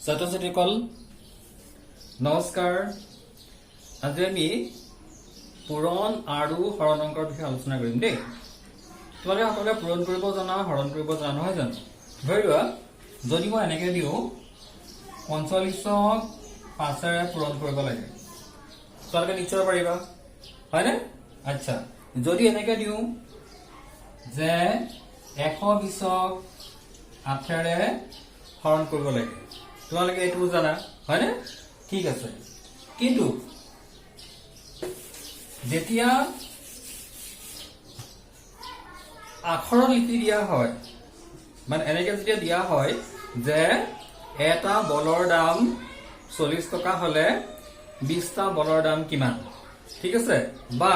ছাত্ৰ-ছাত্ৰীসকল নমস্কাৰ। আজি আমি পূৰণ আৰু হৰণ অংকৰ বিষয়ে আলোচনা কৰিম দেই। তোমালোকে সকলোৱে পূৰণ কৰিব জানা, হৰণ কৰিব জানা নহয় জানো? ধৰি লোৱা যদি মই এনেকৈ দিওঁ 45ক 5ৰে পূৰণ কৰিব লাগে, তোমালোকে নিশ্চয় পাৰিবা হয়নে? আচ্ছা, যদি এনেকৈ দিওঁ যে 120ক 8ৰে হৰণ কৰিব লাগে, তোমালোকে এইটো জানা হয়নে? ঠিক আছে, কিন্তু যেতিয়া আখৰত লিখি দিয়া হয়, মানে এনেকে যেতিয়া দিয়া হয় যে এটা বলৰ দাম 40 টকা হলে 20টা বলৰ দাম কিমান, ঠিক আছে? বা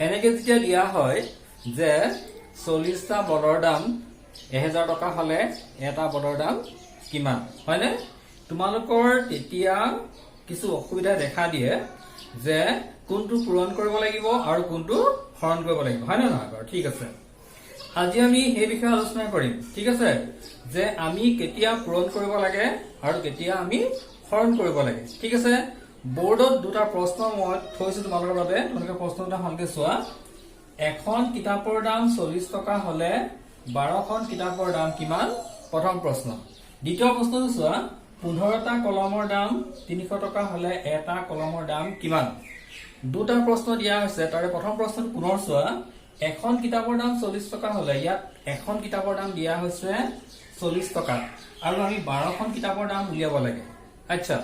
এনেকে যেতিয়া দিয়া হয় যে 40টা বলৰ দাম 1000 টকা হলে এটা বলৰ দাম কিমান, হয়নে? তোমালোকৰ তেতিয়া কিছু অসুবিধা দেখা দিয়ে যে কোনটো পূৰণ কৰিব লাগিব আৰু কোনটো হৰণ কৰিব লাগিব, হয় নে নহয় বাৰু? ঠিক আছে, আজি আমি এই বিষয়ে আলোচনা কৰিম। ঠিক আছে, যে আমি কেতিয়া পূৰণ কৰিব লাগে আৰু কেতিয়া আমি হৰণ কৰিব লাগে। ঠিক আছে, বোৰ্ডত দুটা প্ৰশ্ন মই থৈছো তোমালোকৰ বাবে, তোমালোকে প্ৰশ্ন দুটা ভালকে চোৱা। এখন কিতাপৰ দাম 40 টকা হলে 12খন কিতাপৰ দাম কিমান? প্ৰথম প্ৰশ্ন। দ্বিতীয় প্ৰশ্নটো চোৱা, 15টা কলমৰ দাম 300 টকা হলে এটা কলমৰ দাম কিমান? দুটা প্ৰশ্ন দিয়া হৈছে, তাৰে প্ৰথম প্ৰশ্নটো পুনৰ চোৱা। এখন কিতাপৰ দাম 40 টকা হলে ইয়াত এখন কিতাপৰ দাম দিয়া হৈছে 40 টকা আৰু আমি 12খন কিতাপৰ দাম উলিয়াব লাগে। আচ্ছা,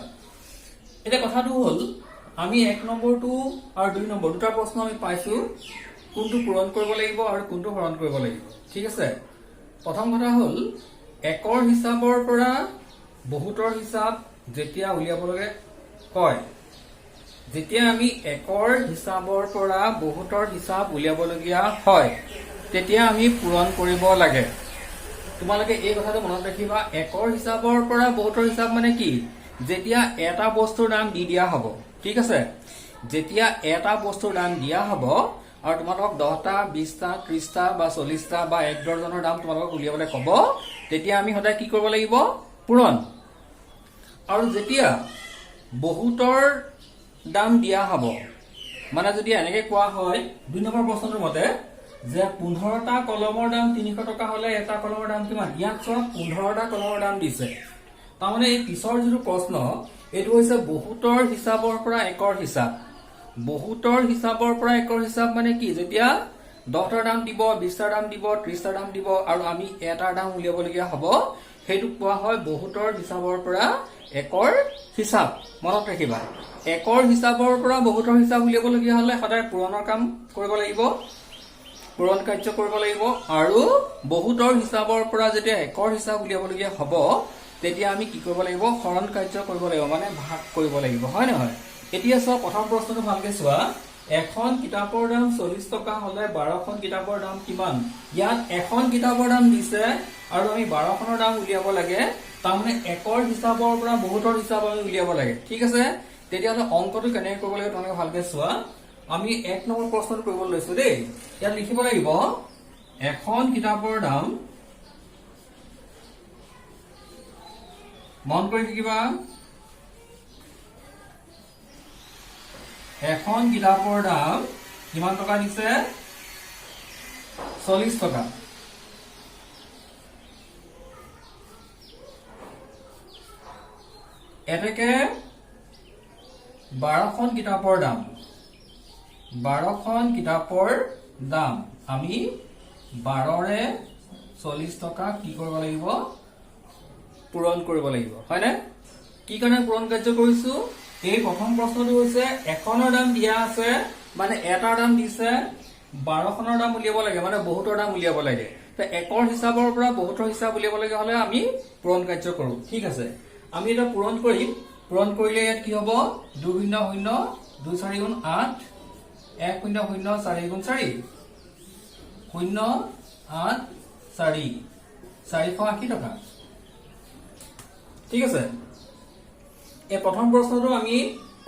এতিয়া কথাটো হল আমি 1 নম্বৰটো আৰু 2 নম্বৰ দুটা প্ৰশ্ন আমি পাইছো, কোনটো পূৰণ কৰিব লাগিব আৰু কোনটো হৰণ কৰিব লাগিব। ঠিক আছে, প্ৰথম কথা হল একৰ হিচাপৰ পৰা বহুতৰ হিচাপ যেতিয়া উলিয়াবলৈ কয়, যেতিয়া আমি একৰ হিচাপৰ পৰা বহুতৰ হিচাপ উলিয়াবলগীয়া হয় তেতিয়া আমি পূৰণ কৰিব লাগে। তোমালোকে এই কথাটো মনত ৰাখিবা, একৰ হিচাপৰ পৰা বহুতৰ হিচাপ মানে কি? যেতিয়া এটা বস্তুৰ দাম দি দিয়া হব, ঠিক আছে? যেতিয়া এটা বস্তুৰ দাম দিয়া হব আৰু তোমালোকক 10টা 20টা 30টা বা 40টা বা 1 ডজনৰ দাম তোমালোকক উলিয়াবলৈ কব, তেতিয়া আমি সদায় কি কৰিব লাগিব? পূৰণ। আৰু যেতিয়া বহুতৰ দাম দিয়া হব, মানে যদি এনেকে কোৱা হয় 2 নম্বৰ প্ৰশ্নটোৰ মতে যে 15টা কলমৰ দাম 300 টকা হলে এটা কলমৰ দাম কিমান? ইয়াত চোৱা 15টা কলমৰ দাম দিছে, তাৰমানে এই পিছৰ যিটো প্ৰশ্ন এইটো হৈছে বহুতৰ হিচাপৰ পৰা একৰ হিচাপ। বহুতৰ হিচাপৰ পৰা একৰ হিচাপ মানে কি? যেতিয়া 10টাৰ দাম দিব, 20টাৰ দাম দিব, 30টাৰ দাম দিব আৰু আমি এটাৰ দাম উলিয়াবলগীয়া হব, সেইটোক কোৱা হয় বহুতৰ হিচাপৰ পৰা একৰ হিচাপ। মনত ৰাখিবা, একৰ হিচাপৰ পৰা বহুতৰ হিচাপ উলিয়াবলগীয়া হলে সদায় পূৰণৰ কাম কৰিব লাগিব, পূৰণ কাৰ্য কৰিব লাগিব। আৰু বহুতৰ হিচাপৰ পৰা যেতিয়া একৰ হিচাপ উলিয়াবলগীয়া হব তেতিয়া আমি কি কৰিব লাগিব? হৰণ কাৰ্য কৰিব লাগিব, মানে ভাগ কৰিব লাগিব, হয় নহয়? এতিয়া চোৱা, প্ৰথম প্ৰশ্নটো ভালকে চোৱা। এখন কিতাপৰ দাম 40 টকা হলে 12খন কিতাপৰ দাম কিমান? ইয়াত এখন কিতাপৰ দাম দিছে আৰু আমি 12খনৰ দাম উলিয়াব লাগে, তাৰমানে একৰ হিচাপৰ পৰা বহুতৰ হিচাপ আমি উলিয়াব লাগে। ঠিক আছে, তেতিয়াহ'লে অংকটো কেনেকৈ কৰিব লাগিব তোমালোকে ভালকে চোৱা। আমি 1 নম্বৰ প্ৰশ্নটো কৰিব লৈছো দেই। ইয়াত লিখিব লাগিব এখন কিতাপৰ দাম, মন কৰি থাকিবা, এখন কিতাপৰ দাম কিমান টকা দিছে? 40 টকা। এতেকে 12খন কিতাপৰ দাম, 12খন কিতাপৰ দাম আমি 12ৰে 40 টকা কি কৰিব লাগিব? পূৰণ কৰিব লাগিব, হয়নে? কি কাৰণে পূৰণ কাৰ্য কৰিছো? এই প্ৰথম প্ৰশ্নটো হৈছে এখনৰ দাম দিয়া আছে, মানে এটাৰ দাম দিছে, 12খনৰ দাম উলিয়াব লাগে, মানে বহুতৰ দাম উলিয়াব লাগে। একৰ হিচাপৰ পৰা বহুতৰ হিচাপ উলিয়াব লাগে হলে আমি পূৰণ কাৰ্য কৰো। ঠিক আছে, আমি এটা পূৰণ কৰিম। পূৰণ কৰিলে ইয়াত কি হব? 2 শূন্য 0 2 4 গুণ 8 1 শূন্য 0 4 গুণ 4 0 8 4 480 টকা। ঠিক আছে, এই প্ৰথম প্ৰশ্নটো আমি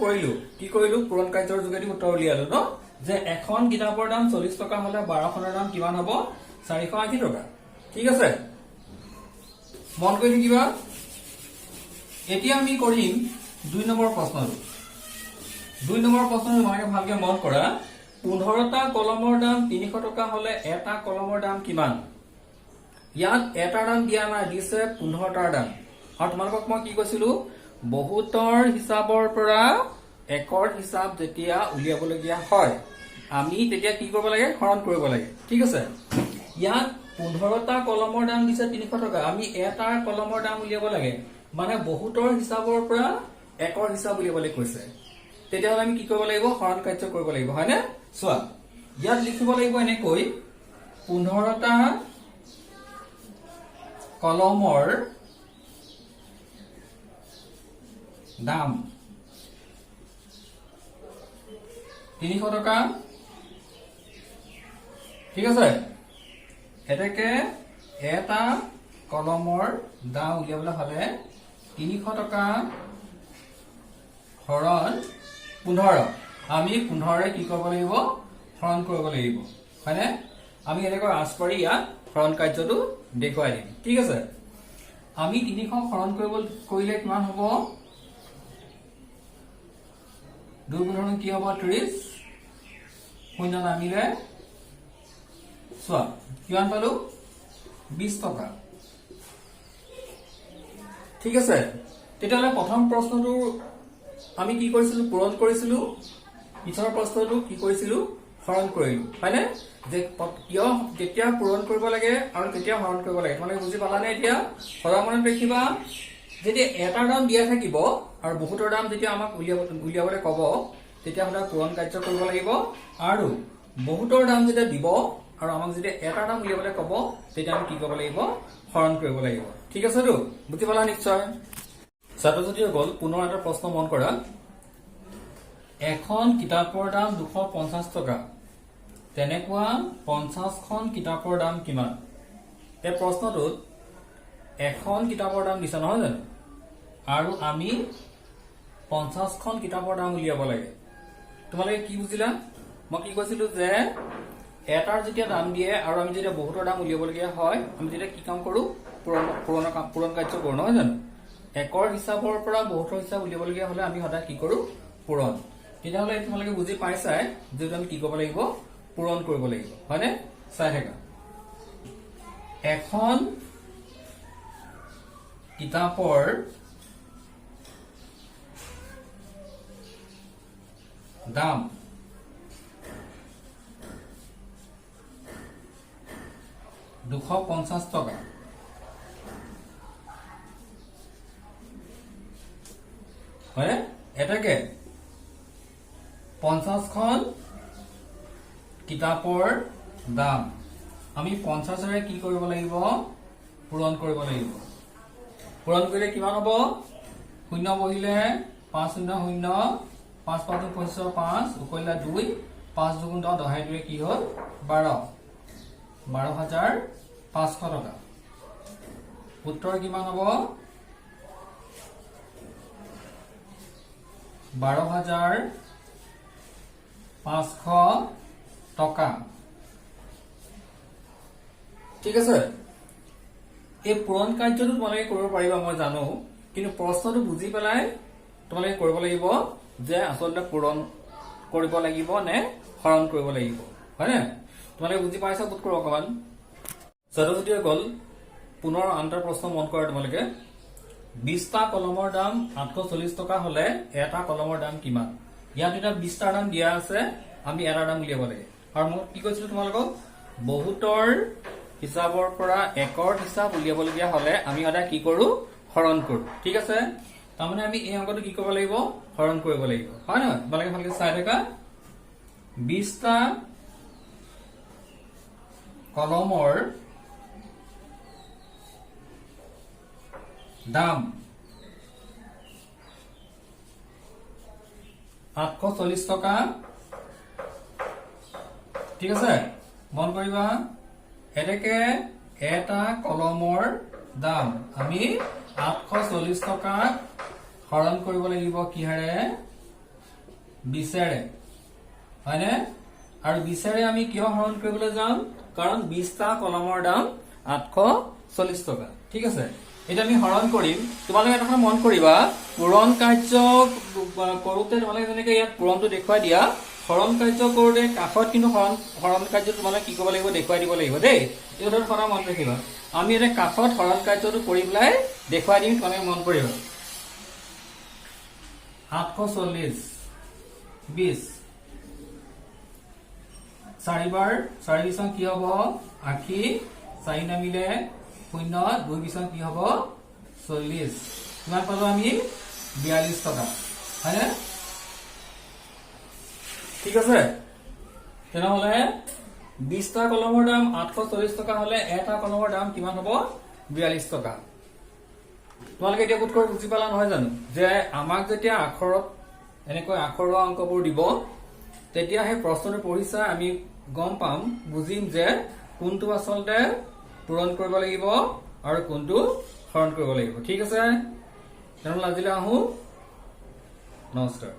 কৰিলো, কি কৰিলো? পূৰণ কাৰ্যৰ যোগেদি উত্তৰ উলিয়ালো ন, যে এখন কিতাপৰ দাম 40 টকা হলে 12খনৰ দাম কিমান হব? 480 টকা। ঠিক আছে, মন কৰি থাকিবা। এতিয়া আমি কৰিম 2 নম্বৰ প্ৰশ্নটো 2 নম্বৰ প্ৰশ্নটো তোমালোকে ভালকে মন কৰা 15টা কলমৰ দাম 300 টকা হলে এটা কলমৰ দাম কিমান ইয়াত এটা দাম দিয়া নাই দিছে 15টাৰ দাম আৰু তোমালোকক মই কি কৈছিলো বহুতৰ হিচাপৰ পৰা একৰ হিচাপ যেতিয়া উলিয়াবলগীয়া হয় আমি তেতিয়া কি কৰিব লাগে হৰণ কৰিব লাগে ঠিক আছে ইয়াত 15টা কলমৰ দাম দিছে 300 টকা আমি এটাৰ কলমৰ দাম উলিয়াব লাগে মানে বহুতৰ হিচাপৰ পৰা একৰ হিচাপ উলিয়াবলৈ কৈছে তেতিয়াহ'লে আমি কি কৰিব লাগিব হৰণ কাৰ্য কৰিব লাগিব হয়নে চোৱা ইয়াত লিখিব লাগিব এনেকৈ 15টা কলমৰ দাম 300 টকা ঠিক আছে এটাকে এটা কলমৰ দাম উলিয়াবলৈ হলে 300 টকা হৰণ 15 আমি 15ৰে কি কৰিব লাগিব হৰণ কৰিব লাগিব হয়নে আমি এনেকৈ আচপাৰি ইয়াত হৰণ কাৰ্যটো দেখুৱাই দিম ঠিক আছে আমি 300 হৰণ কৰিলে কিমান হ'ব 2 গুণন কি হ'ব 30 শূন্য নামিলে চোৱা কিমান পালো 20 টকা ঠিক আছে তেতিয়াহ'লে প্ৰথম প্ৰশ্নটো আমি কি কৰিছিলো পূৰণ কৰিছিলো পিছৰ প্ৰশ্নটো কি কৰিছিলো হৰণ কৰিলো হয়নে যে কিয় যেতিয়া পূৰণ কৰিব লাগে আৰু তেতিয়া হৰণ কৰিব লাগে তোমালোকে বুজি পালানে এতিয়া সদা মনত ৰাখিবা যেতিয়া এটাৰ দাম দিয়া থাকিব আৰু বহুতৰ দাম যেতিয়া আমাক উলিয়াবলৈ ক'ব তেতিয়া সদায় পূৰণ কাৰ্য কৰিব লাগিব আৰু বহুতৰ দাম যেতিয়া দিব আৰু আমাক যেতিয়া এটাৰ দাম উলিয়াবলৈ ক'ব তেতিয়া আমি কি কৰিব লাগিব হৰণ কৰিব লাগিব ঠিক আছে তো বুজি পালা নিশ্চয় ছাত্ৰ ছাত্ৰীসকল পুনৰ এটা প্ৰশ্ন মন কৰা এখন কিতাপৰ দাম 250 টকা তেনেকুৱা 50খন কিতাপৰ দাম কিমান এই প্ৰশ্নটোত এখন কিতাপৰ দাম দিছে নহয় জানো আৰু আমি 50খন কিতাপৰ দাম উলিয়াব লাগে তোমালোকে কি বুজিলা মই কি কৈছিলো যে এটাৰ যেতিয়া দাম দিয়ে আৰু আমি যেতিয়া বহুতৰ দাম উলিয়াবলগীয়া হয় আমি যেতিয়া কি কাম কৰো পূৰণ কাৰ্য কৰো নহয় জানো একৰ হিচাপৰ পৰা বহুতৰ হিচাপ উলিয়াবলগীয়া হলে আমি সদায় কি কৰো পূৰণ তেতিয়াহ'লে তোমালোকে বুজি পাইছাই যে আমি কি কৰিব লাগিব পূৰণ কৰিব লাগিব হয়নে চাই থাকা এখন কিতাপৰ দাম $250 টকা হয়নে এটাকে 50খন কিতাপৰ দাম আমি 50ৰে কি কৰিব লাগিব পূৰণ কৰিব লাগিব পূৰণ কৰিলে কিমান হ'ব শূন্য বহিলে 5 শূন্য শূন্য 5 5 25 5 উকলিলা 2 5 2 10 দহাই দুয়ে কি হ'ল 12,500 টকা উত্তৰ কিমান হ'ব 12,500 টকা ঠিক আছে এই পূৰণ কাৰ্যটো তোমালোকে কৰিব পাৰিবা মই জানো কিন্তু প্ৰশ্নটো বুজি পেলাই তোমালোকে কৰিব লাগিব যে আসলতে পূৰণ কৰিব লাগিব নে হৰণ কৰিব লাগিব হয়নে তোমালোকে বুজি পাইছা বুট কৰক অকমান ছাত্ৰ-ছাত্ৰীসকল পুনৰ আন্তৰ প্ৰশ্ন মন কৰা তোমালোকে 20টা কলমৰ দাম 840 টকা হলে এটা কলমৰ দাম কিমান ইয়াত এটা 20টাৰ দাম দিয়া আছে আমি এটাৰ দাম উলিয়াব লাগে আৰু মই কি কৈছিলো তোমালোকক বহুতৰ হিচাপৰ পৰা একৰ হিচাপ উলিয়াবলগীয়া হলে আমি সদায় কি কৰো হৰণ কৰো ঠিক আছে তাৰমানে আমি এই অংকটো কি কৰিব লাগিব হৰণ কৰিব লাগিব হয় নহয় তোমালোকে ভালকে চাই থাকা 20টা কলমৰ দাম 840 টকা ঠিক আছে মন কৰিবা এটাকে এটা কলমৰ দাম আমি 840 টকা হৰণ কৰিব লাগিব কিহেৰে 20ৰে হয়নে আৰু 20ৰে আমি কিয় হৰণ কৰিবলৈ যাম কাৰণ 20টা কলমৰ দাম 840 টকা ঠিক আছে এটা আমি হৰণ কৰিম তোমালোকে এটা কথা মন কৰিবা পূৰণ কাৰ্য কৰোতে তোমালোকে যেনেকে ইয়াত পূৰণটো দেখুৱাই দিয়া হৰণ কাৰ্য কৰোতে কাষত কিন্তু হৰণ কাৰ্য তোমালোকে কি কৰিব লাগিব দেখুৱাই দিব লাগিব দেই এই কথাটো সদায় মন ৰাখিবা আমি এটা কাষত হৰণ কাৰ্যটো কৰি পেলাই দেখুৱাই দিম তোমালোকে মন কৰিবা 840 20 4 বাৰ 4 বিছং কি হ'ব 80 4 নামিলে 0 2 বিছং কি হ'ব 40 কিমান পালো আমি 42 টকা হয়নে ঠিক আছে তেনেহলে 20টা কলমৰ দাম 840 টকা হলে এটা কলমৰ দাম কিমান হ'ব 42 টকা তোমালোকে এতিয়া কোট কৰি বুজি পালা নহয় জানো যে আমাক যেতিয়া আখৰত এনেকৈ আখৰৰ অংকবোৰ দিব তেতিয়া হে প্ৰশ্নটো পঢ়িছা আমি গম পাম বুজিম যে কোনটো আসলতে পূৰণ কৰিব লাগিব আৰু কোনটো হৰণ কৰিব লাগিব ঠিক আছে তেনেহলে আজিলৈ আহো নমস্কাৰ